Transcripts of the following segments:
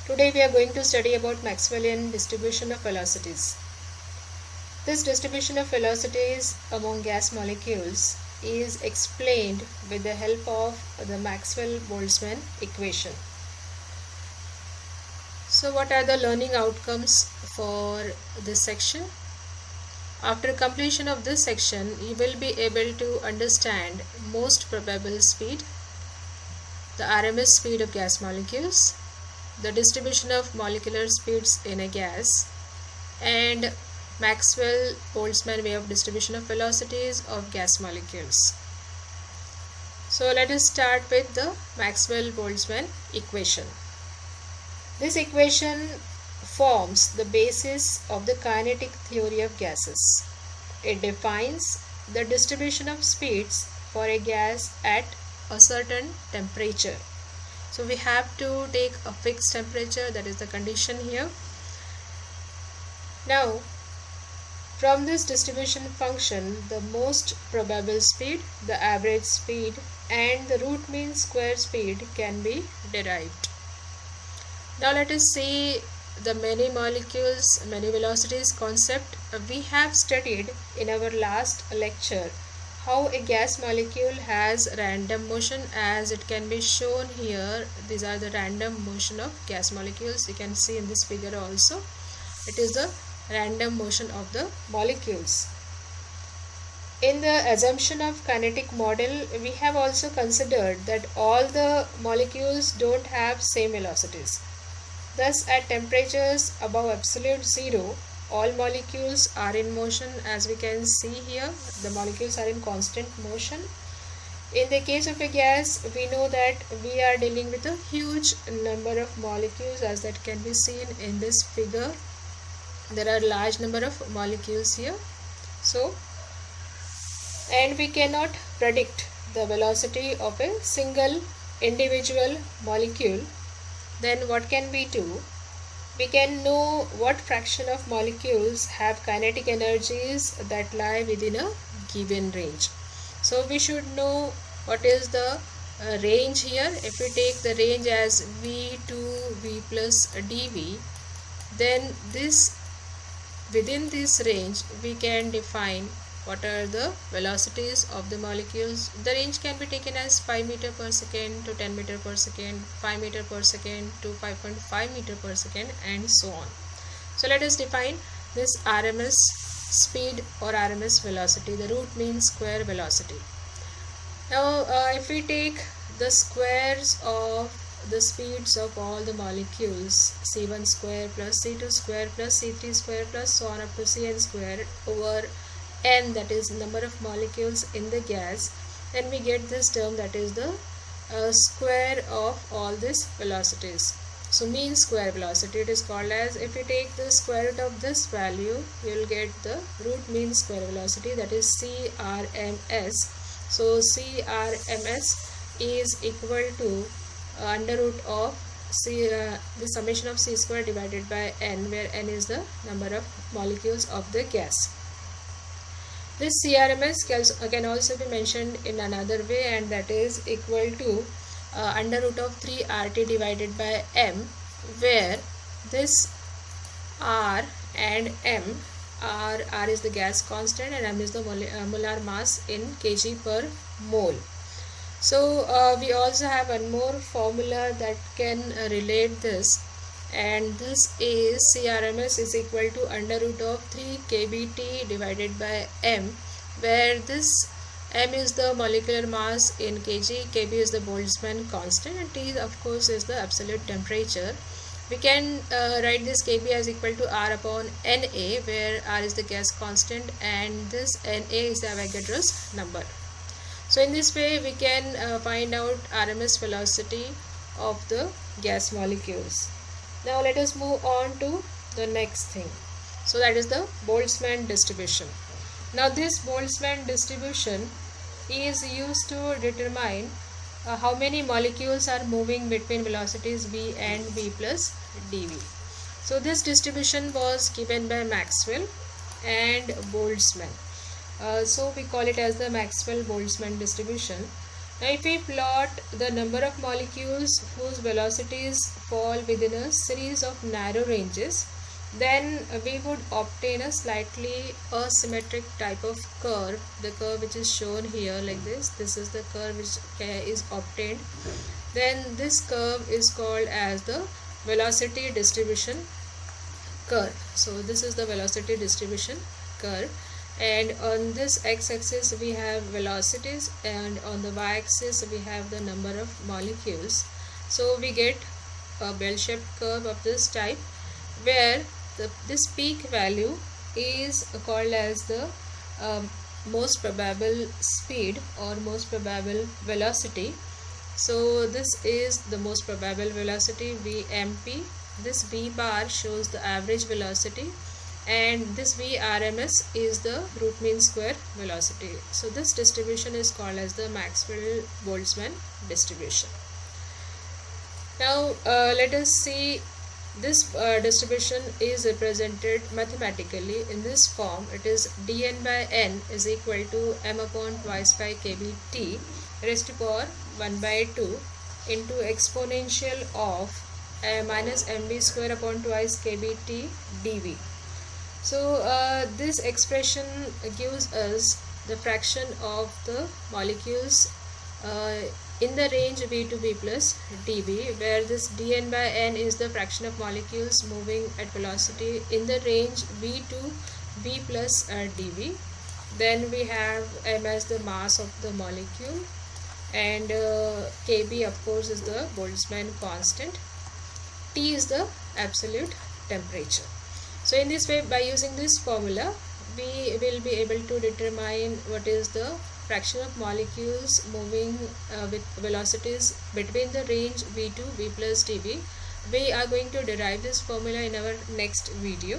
Today we are going to study about Maxwellian distribution of velocities. This distribution of velocities among gas molecules is explained with the help of the Maxwell-Boltzmann equation. So what are the learning outcomes for this section? After completion of this section, you will be able to understand most probable speed, the RMS speed of gas molecules, the distribution of molecular speeds in a gas, and Maxwell-Boltzmann way of distribution of velocities of gas molecules. So let us start with the Maxwell-Boltzmann equation. This equation forms the basis of the kinetic theory of gases. It defines the distribution of speeds for a gas at a certain temperature. So we have to take a fixed temperature, that is the condition here. Now, from this distribution function, the most probable speed, the average speed, and the root mean square speed can be derived. Now let us see the many molecules, many velocities concept. We have studied in our last lecture how a gas molecule has random motion, as it can be shown here. These are the random motion of gas molecules. You can see in this figure also. It is the random motion of the molecules. In the assumption of kinetic model, we have also considered that all the molecules don't have same velocities. Thus, at temperatures above absolute zero, all molecules are in motion. As we can see here, the molecules are in constant motion. In the case of a gas, we know that we are dealing with a huge number of molecules, as that can be seen in this figure. There are large number of molecules here. And we cannot predict the velocity of a single individual molecule. Then what can we do? We can know what fraction of molecules have kinetic energies that lie within a given range. So we should know what is the range here. If we take the range as V2 V plus dV, then within this range we can define what are the velocities of the molecules. The range can be taken as 5 meter per second to 10 meter per second, 5 meter per second to 5.5 meter per second, and so on. So let us define this RMS speed or RMS velocity, the root mean square velocity. Now if we take the squares of the speeds of all the molecules, C1 square plus C2 square plus C3 square plus so on up to Cn square over n, that is number of molecules in the gas, then we get this term, that is the square of all these velocities. So mean square velocity it is called as. If you take the square root of this value, you will get the root mean square velocity, that is CRMS. So CRMS is equal to under root of the summation of C square divided by n, where n is the number of molecules of the gas. This CRMS can also be mentioned in another way, and that is equal to under root of 3 RT divided by M, where this R and M, R is the gas constant and M is the molar mass in kg per mole. So we also have one more formula that can relate this, and this is CRMS is equal to under root of 3 kBT divided by M, where this M is the molecular mass in kg, kb is the Boltzmann constant, and T of course is the absolute temperature. We can write this kb as equal to R upon Na, where R is the gas constant and this Na is the Avogadro's number. So in this way we can find out RMS velocity of the gas molecules. Now let us move on to the next thing. So that is the Boltzmann distribution. Now this Boltzmann distribution is used to determine how many molecules are moving between velocities v and v plus dv. So this distribution was given by Maxwell and Boltzmann. So we call it as the Maxwell-Boltzmann distribution. Now if we plot the number of molecules whose velocities fall within a series of narrow ranges, then we would obtain a slightly asymmetric type of curve. The curve which is shown here like this is the curve which is obtained. Then this curve is called as the velocity distribution curve. So this is the velocity distribution curve, and on this x-axis we have velocities, and on the y-axis we have the number of molecules. So we get a bell-shaped curve of this type, where this peak value is called as the most probable speed or most probable velocity. So this is the most probable velocity, VMP. This V bar shows the average velocity, and this VRMS is the root mean square velocity. So this distribution is called as the Maxwell-Boltzmann distribution. Now let us see this distribution is represented mathematically in this form. It is dn by n is equal to m upon twice pi kBt raised to power 1 by 2 into exponential of minus mv square upon twice kBt dv. So this expression gives us the fraction of the molecules in the range v to v plus dv, where this dn by n is the fraction of molecules moving at velocity in the range v to v plus dv. Then we have m as the mass of the molecule, and kb of course is the Boltzmann constant, T is the absolute temperature. So in this way, by using this formula, we will be able to determine what is the fraction of molecules moving with velocities between the range v to v plus dv. We are going to derive this formula in our next video.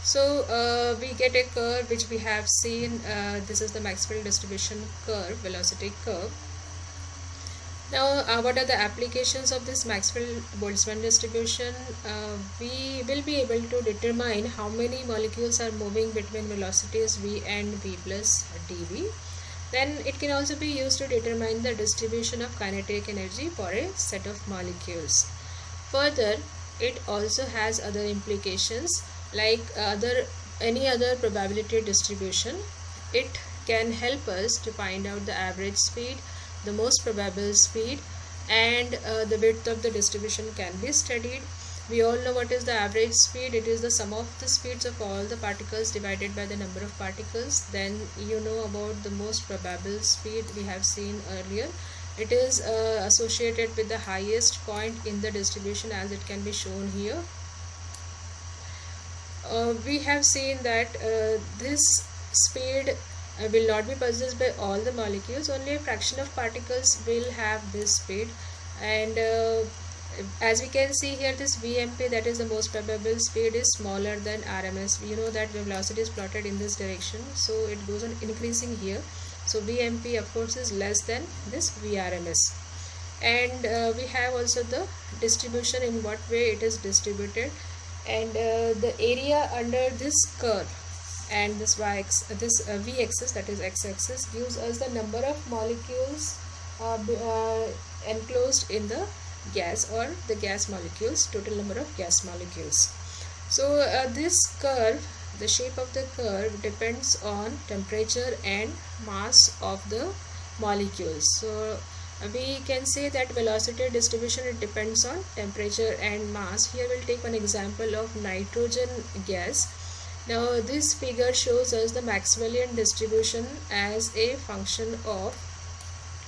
So we get a curve which we have seen. This is the Maxwell distribution curve, velocity curve. Now what are the applications of this Maxwell-Boltzmann distribution? We will be able to determine how many molecules are moving between velocities v and v plus dv. Then it can also be used to determine the distribution of kinetic energy for a set of molecules. Further, it also has other implications like any other probability distribution. It can help us to find out the average speed, the most probable speed, and the width of the distribution can be studied. We all know what is the average speed. It is the sum of the speeds of all the particles divided by the number of particles. Then you know about the most probable speed we have seen earlier. It is associated with the highest point in the distribution, as it can be shown here. We have seen that this speed will not be possessed by all the molecules. Only a fraction of particles will have this speed, and as we can see here, this VMP, that is the most probable speed, is smaller than RMS. You know that the velocity is plotted in this direction, so it goes on increasing here. So VMP of course is less than this VRMS. And we have also the distribution, in what way it is distributed, and the area under this curve, and this v-axis, that is x-axis, gives us the number of molecules enclosed in the gas, or the gas molecules, total number of gas molecules. So this curve, the shape of the curve depends on temperature and mass of the molecules. So we can say that velocity distribution, it depends on temperature and mass. Here we'll take one example of nitrogen gas. Now this figure shows us the Maxwellian distribution as a function of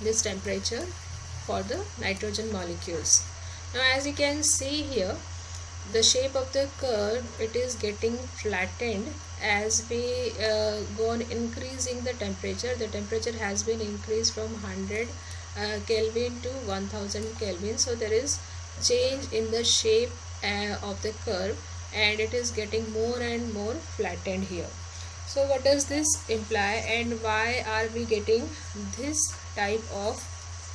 this temperature for the nitrogen molecules. Now as you can see here, the shape of the curve, it is getting flattened as we go on increasing the temperature. The temperature has been increased from 100 Kelvin to 1000 Kelvin. So there is change in the shape of the curve, and it is getting more and more flattened here. So what does this imply, and why are we getting this type of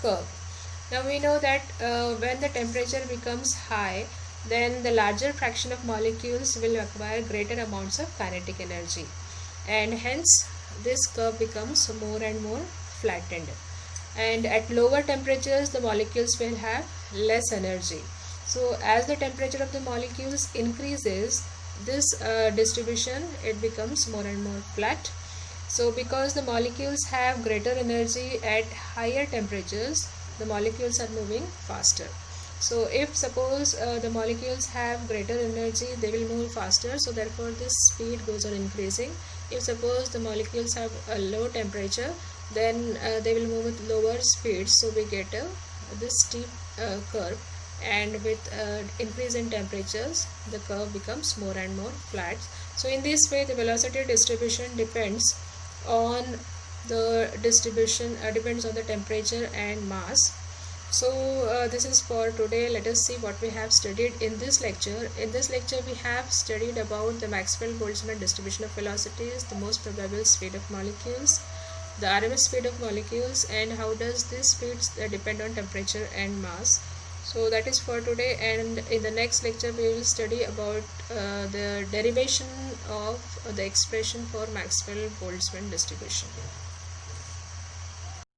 curve? Now we know that when the temperature becomes high, then the larger fraction of molecules will acquire greater amounts of kinetic energy, and hence this curve becomes more and more flattened. and at lower temperatures the molecules will have less energy. So as the temperature of the molecules increases, this distribution, it becomes more and more flat. So because the molecules have greater energy at higher temperatures, the molecules are moving faster. So if suppose the molecules have greater energy, they will move faster, so therefore this speed goes on increasing. If suppose the molecules have a low temperature, then they will move with lower speed, so we get this steep curve, and with increase in temperatures the curve becomes more and more flat. So in this way the velocity distribution depends on the temperature and mass. So this is for today. Let us see what we have studied in this lecture. In this lecture we have studied about the Maxwell-Boltzmann distribution of velocities, the most probable speed of molecules, the RMS speed of molecules, and how does this speeds depend on temperature and mass. So that is for today, and in the next lecture we will study about the derivation of the expression for Maxwell-Boltzmann distribution.